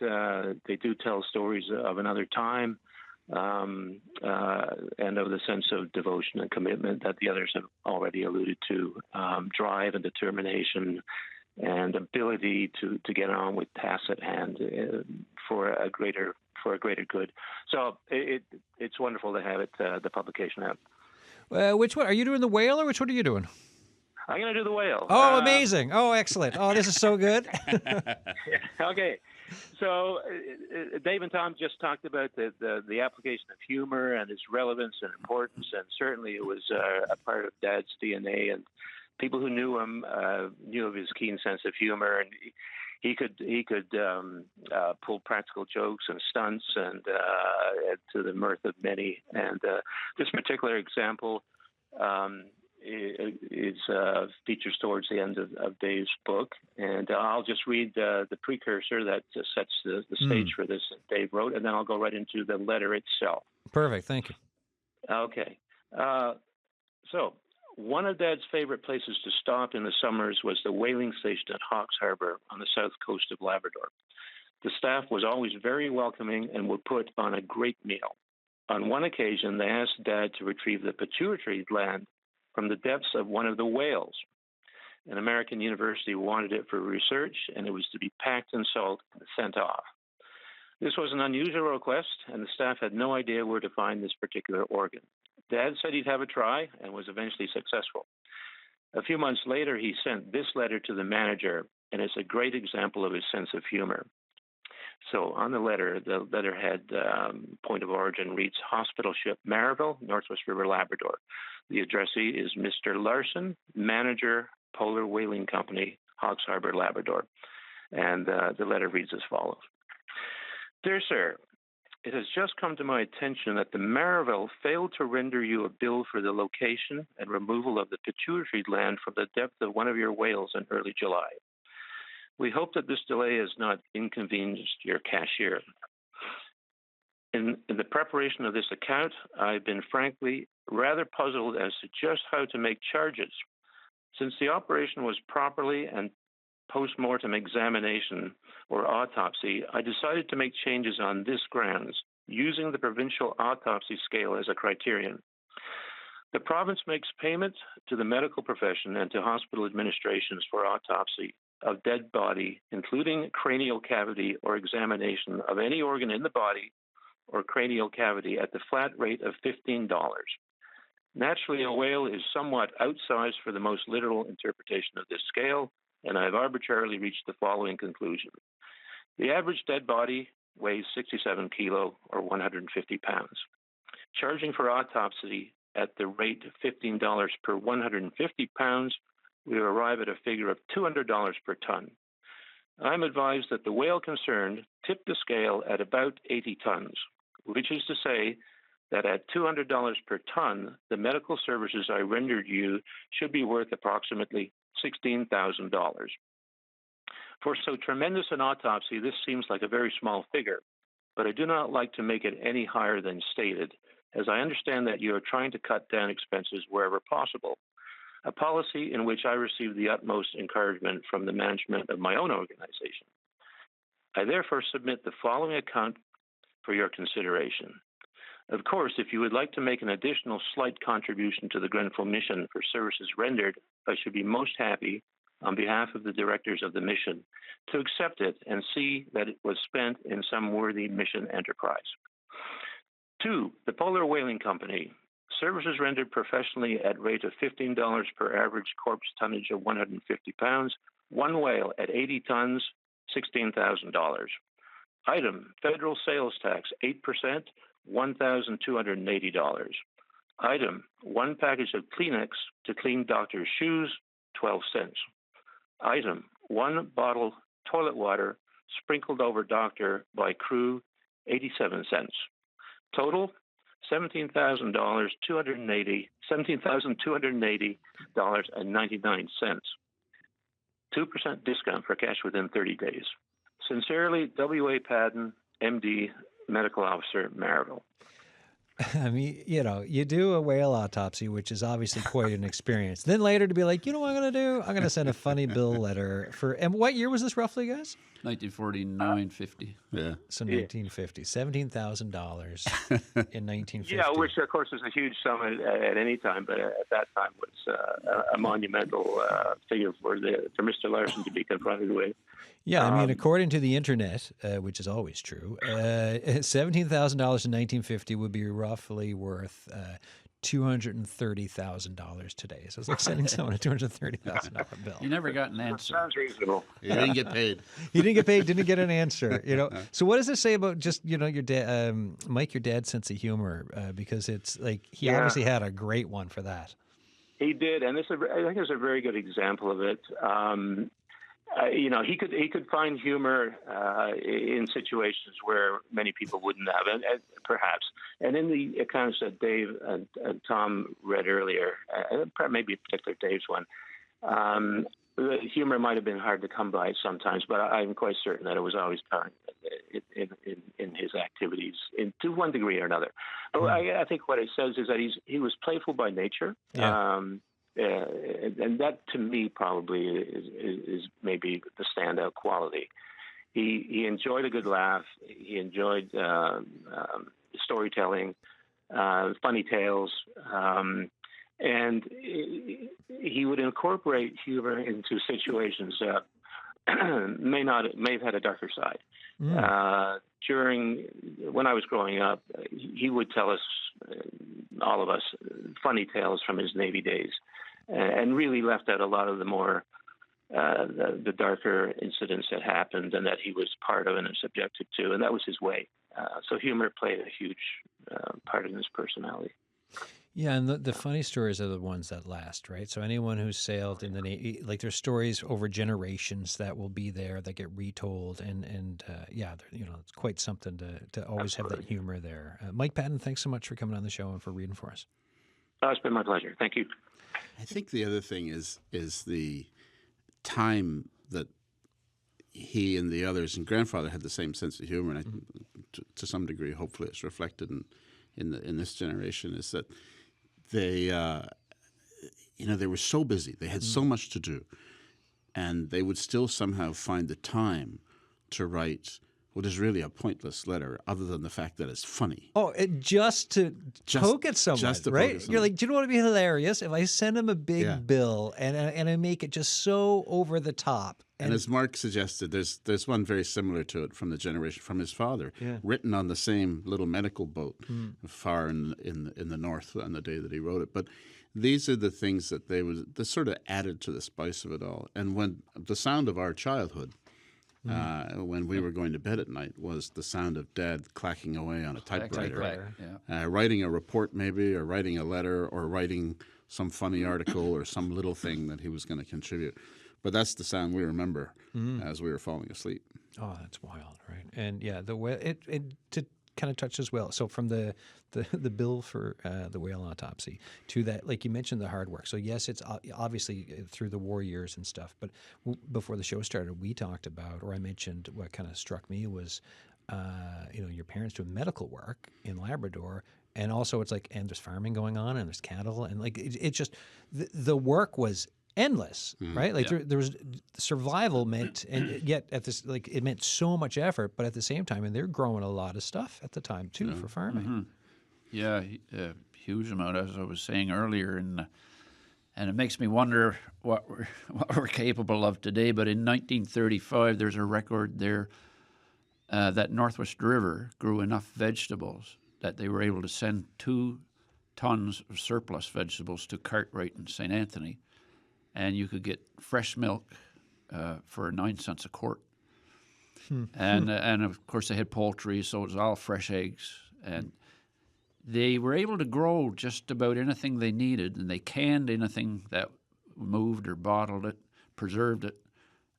F: they do tell stories of another time. And of the sense of devotion and commitment that the others have already alluded to, drive and determination and ability to get on with tasks at hand for a greater good. So it's wonderful to have it the publication out.
A: Which one are you doing? The whale, or which one are you doing?
F: I'm going to do the whale.
A: Oh, amazing! Oh, excellent! Oh, this is so good.
F: Okay. So Dave and Tom just talked about the application of humor and its relevance and importance, and certainly it was a part of Dad's DNA. And people who knew him knew of his keen sense of humor, and he could pull practical jokes and stunts and to the mirth of many. And this particular example is features towards the end of Dave's book, and I'll just read the precursor that sets the stage for this that Dave wrote, and then I'll go right into the letter itself.
A: Perfect, thank you.
F: Okay. So one of Dad's favorite places to stop in the summers was the whaling station at Hawks Harbor on the south coast of Labrador. The staff was always very welcoming and would put on a great meal. On one occasion, they asked Dad to retrieve the pituitary gland from the depths of one of the whales. An American university wanted it for research, and it was to be packed in salt and sent off. This was an unusual request, and the staff had no idea where to find this particular organ. Dad said he'd have a try, and was eventually successful. A few months later, he sent this letter to the manager, and it's a great example of his sense of humor. So on the letterhead point of origin reads Hospital Ship Maryville, Northwest River, Labrador. The addressee is Mr. Larson, Manager, Polar Whaling Company, Hawks Harbor, Labrador. And the letter reads as follows. Dear Sir, it has just come to my attention that the Maryville failed to render you a bill for the location and removal of the pituitary gland from the depth of one of your whales in early July. We hope that this delay has not inconvenienced your cashier. In the preparation of this account, I've been frankly rather puzzled as to just how to make charges. Since the operation was properly and post-mortem examination or autopsy, I decided to make changes on this grounds, using the provincial autopsy scale as a criterion. The province makes payment to the medical profession and to hospital administrations for autopsy of dead body, including cranial cavity or examination of any organ in the body or cranial cavity at the flat rate of $15. Naturally, a whale is somewhat outsized for the most literal interpretation of this scale, and I've arbitrarily reached the following conclusion. The average dead body weighs 67 kilo or 150 pounds. Charging for autopsy at the rate of $15 per 150 pounds, we arrive at a figure of $200 per ton. I'm advised that the whale concerned tipped the scale at about 80 tons, which is to say that at $200 per ton, the medical services I rendered you should be worth approximately $16,000. For so tremendous an autopsy, this seems like a very small figure, but I do not like to make it any higher than stated, as I understand that you are trying to cut down expenses wherever possible, a policy in which I receive the utmost encouragement from the management of my own organization. I therefore submit the following account for your consideration. Of course, if you would like to make an additional slight contribution to the Grenfell mission for services rendered, I should be most happy, on behalf of the directors of the mission, to accept it and see that it was spent in some worthy mission enterprise. 2, the Polar Whaling Company. Services rendered professionally at rate of $15 per average corpse tonnage of 150 pounds, one whale at 80 tons, $16,000. Item, federal sales tax, 8%, $1,280. Item, 1 package of Kleenex to clean doctor's shoes, 12 cents. Item, 1 bottle toilet water sprinkled over doctor by crew, 87 cents. Total, $17,280.99. 2% discount for cash within 30 days. Sincerely, W.A. Paddon, M.D., Medical Officer, Maryville.
A: I mean, you do a whale autopsy, which is obviously quite an experience. Then later to be like, you know what I'm going to do? I'm going to send a funny bill letter for, and what year was this roughly, guys?
B: 1949, 50.
C: Yeah.
A: So 1950, $17,000 in 1950.
F: Yeah, which of course is a huge sum at any time, but at that time was a monumental figure for Mr. Larson to be confronted with.
A: Yeah, I mean, according to the internet, which is always true, $17,000 in 1950 would be roughly worth $230,000 today. So it's like sending someone a $230,000 bill.
B: You never got an answer.
F: Sounds reasonable.
C: He didn't get paid.
A: He didn't get paid, didn't get an answer. So what does it say about just your dad, Mike, your dad's sense of humor? Because it's like he obviously had a great one for that.
F: He did, and I think it's a very good example of it. He could find humor in situations where many people wouldn't have, and perhaps. And in the accounts that Dave and Tom read earlier, maybe in particular Dave's one, the humor might have been hard to come by sometimes, but I'm quite certain that it was always part in his activities, to one degree or another. I think what it says is that he was playful by nature.
A: Yeah.
F: And that, to me, probably is maybe the standout quality. He enjoyed a good laugh. He enjoyed storytelling, funny tales, and he would incorporate humor into situations that may have had a darker side. When I was growing up, he would tell us, all of us, funny tales from his Navy days, and really left out a lot of the more the darker incidents that happened and that he was part of and subjected to, and that was his way. So humor played a huge part in his personality.
A: Yeah, and the funny stories are the ones that last, right? So anyone who's sailed in the Navy, like there's stories over generations that will be there that get retold, and it's quite something to always have that humor there. Mike Paddon, thanks so much for coming on the show and for reading for us.
F: It's been my pleasure. Thank you.
C: I think the other thing is the time that he and the others and grandfather had the same sense of humor, and to some degree, hopefully, it's reflected in this generation. Is that they were so busy, they had so much to do, and they would still somehow find the time to write what is really a pointless letter, other than the fact that it's funny.
A: Oh, just to poke at someone, right? You're like, do you know what would be hilarious if I send him a big bill and I make it just so over the top?
C: And as Mark suggested, there's one very similar to it from the generation from his father, written on the same little medical boat far in the north on the day that he wrote it. But these are the things that they sort of added to the spice of it all. And when the sound of our childhood, when we were going to bed at night, was the sound of Dad clacking away on a typewriter, writing a report maybe, or writing a letter, or writing some funny article or some little thing that he was going to contribute. But that's the sound we remember as we were falling asleep.
A: Oh, that's wild, right? And yeah, the whale, it kind of touches well. So from the bill for the whale autopsy to that, like you mentioned, the hard work. So yes, it's obviously through the war years and stuff. But before the show started, we talked about, or I mentioned, what kind of struck me was, your parents doing medical work in Labrador. And also it's like, and there's farming going on, and there's cattle, and like it just, the work was endless, right? Like there was survival meant, and yet at this, like it meant so much effort, but at the same time, and they're growing a lot of stuff at the time too for farming.
B: Yeah, a huge amount, as I was saying earlier, and it makes me wonder what we're capable of today. But in 1935, there's a record there that Northwest River grew enough vegetables that they were able to send 2 tons of surplus vegetables to Cartwright in St. Anthony. And you could get fresh milk for 9 cents a quart. And of course they had poultry, so it was all fresh eggs. And they were able to grow just about anything they needed, and they canned anything that moved or bottled it, preserved it.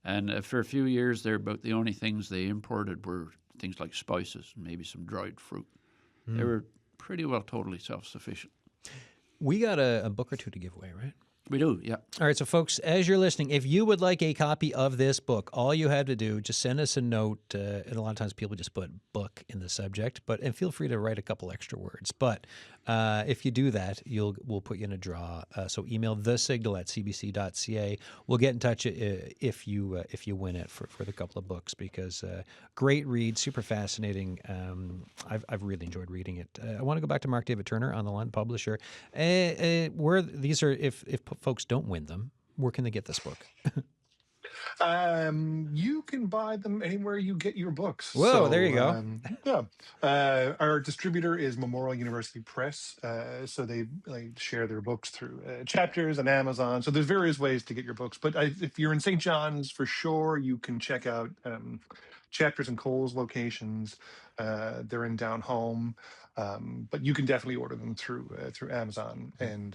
B: And for a few years there, about the only things they imported were things like spices and maybe some dried fruit. They were pretty well totally self-sufficient.
A: We got a book or two to give away, right?
B: We do, yeah.
A: All right, so folks, as you're listening, if you would like a copy of this book, all you have to do, just send us a note, and a lot of times people just put book in the subject, and feel free to write a couple extra words. But if you do that, we'll put you in a draw. So email thesignal@cbc.ca. We'll get in touch if you win it for the couple of books, because great read, super fascinating. I've really enjoyed reading it. I want to go back to Mark David Turner on the line, publisher. Where these are, if folks don't win them, where can they get this book?
E: You can buy them anywhere you get your books.
A: Whoa, there you go.
E: Our distributor is Memorial University Press, so they share their books through Chapters and Amazon. So there's various ways to get your books. But if you're in St. John's, for sure, you can check out Chapters and Cole's locations. They're in Down Home. But you can definitely order them through Amazon and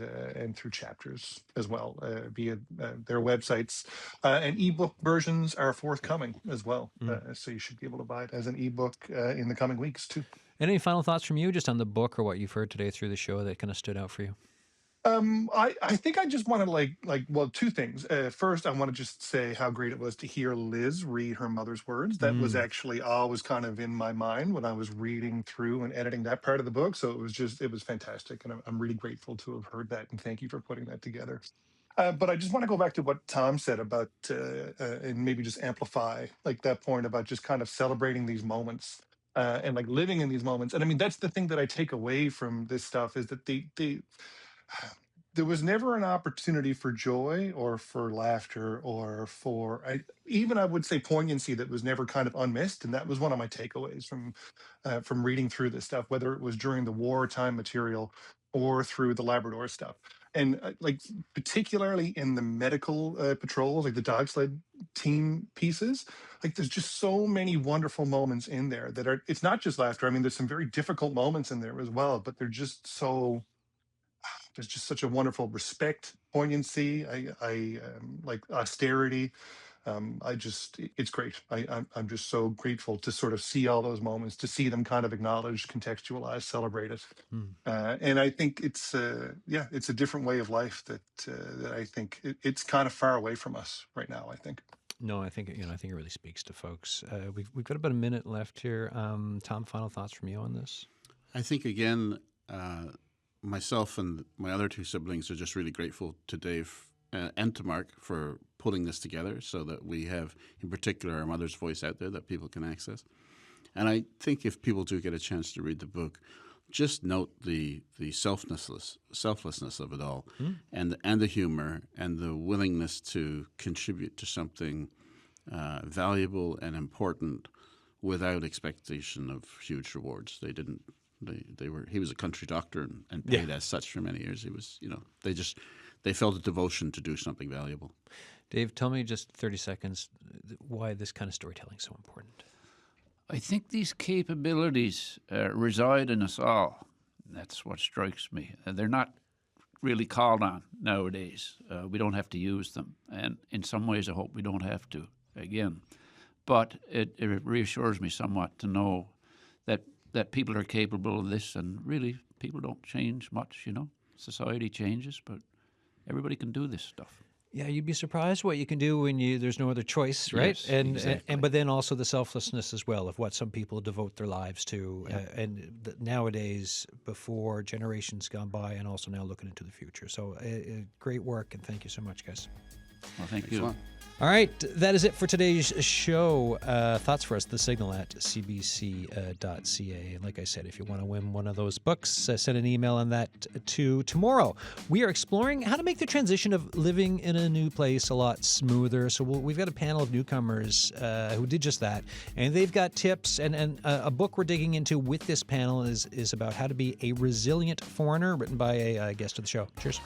E: through Chapters as well via their websites. And ebook versions are forthcoming as well, so you should be able to buy it as an ebook in the coming weeks too.
A: And any final thoughts from you, just on the book or what you've heard today through the show that kind of stood out for you?
E: I think I just want to two things. First, I want to just say how great it was to hear Liz read her mother's words. That was actually always kind of in my mind when I was reading through and editing that part of the book. So it was fantastic. And I'm really grateful to have heard that. And thank you for putting that together. But I just want to go back to what Tom said about, and maybe just amplify that point about just kind of celebrating these moments. And living in these moments. And I mean, that's the thing that I take away from this stuff, is that there was never an opportunity for joy or for laughter or for I would say poignancy that was never kind of unmissed. And that was one of my takeaways from reading through this stuff, whether it was during the wartime material or through the Labrador stuff. And particularly in the medical patrols, the dog sled team pieces, there's just so many wonderful moments in there that it's not just laughter. I mean, there's some very difficult moments in there as well, but they're just so, there's just such a wonderful respect, poignancy, austerity. It's great. I'm just so grateful to sort of see all those moments, to see them kind of acknowledged, contextualized, celebrated. And I think it's a different way of life that I think it's kind of far away from us right now, I think.
A: No, I think it really speaks to folks. We've got about a minute left here. Tom, final thoughts from you on this?
C: I think, again, myself and my other two siblings are just really grateful to Dave and to Mark for putting this together, so that we have, in particular, our mother's voice out there that people can access. And I think if people do get a chance to read the book, just note the selflessness of it all, and the humor and the willingness to contribute to something valuable and important without expectation of huge rewards. They didn't. He was a country doctor and paid as such for many years. He was, they felt a devotion to do something valuable.
A: Dave, tell me just 30 seconds why this kind of storytelling is so important.
B: I think these capabilities reside in us all. That's what strikes me. They're not really called on nowadays. We don't have to use them. And in some ways, I hope we don't have to again. But it reassures me somewhat to know that people are capable of this, and really people don't change much, Society changes, but everybody can do this stuff.
A: Yeah, you'd be surprised what you can do when there's no other choice, right?
B: Yes,
A: and
B: exactly.
A: but then also the selflessness as well of what some people devote their lives to, nowadays, before generations gone by, and also now looking into the future. So great work, and thank you so much, guys.
B: Well, thank
C: Thanks a
B: you.
C: lot.
A: All right, that is it for today's show. Thoughts for us, thesignal@cbc.ca. And like I said, if you want to win one of those books, send an email on that to tomorrow. We are exploring how to make the transition of living in a new place a lot smoother. So we've got a panel of newcomers who did just that. And they've got tips. And a book we're digging into with this panel is about how to be a resilient foreigner, written by a guest of the show. Cheers.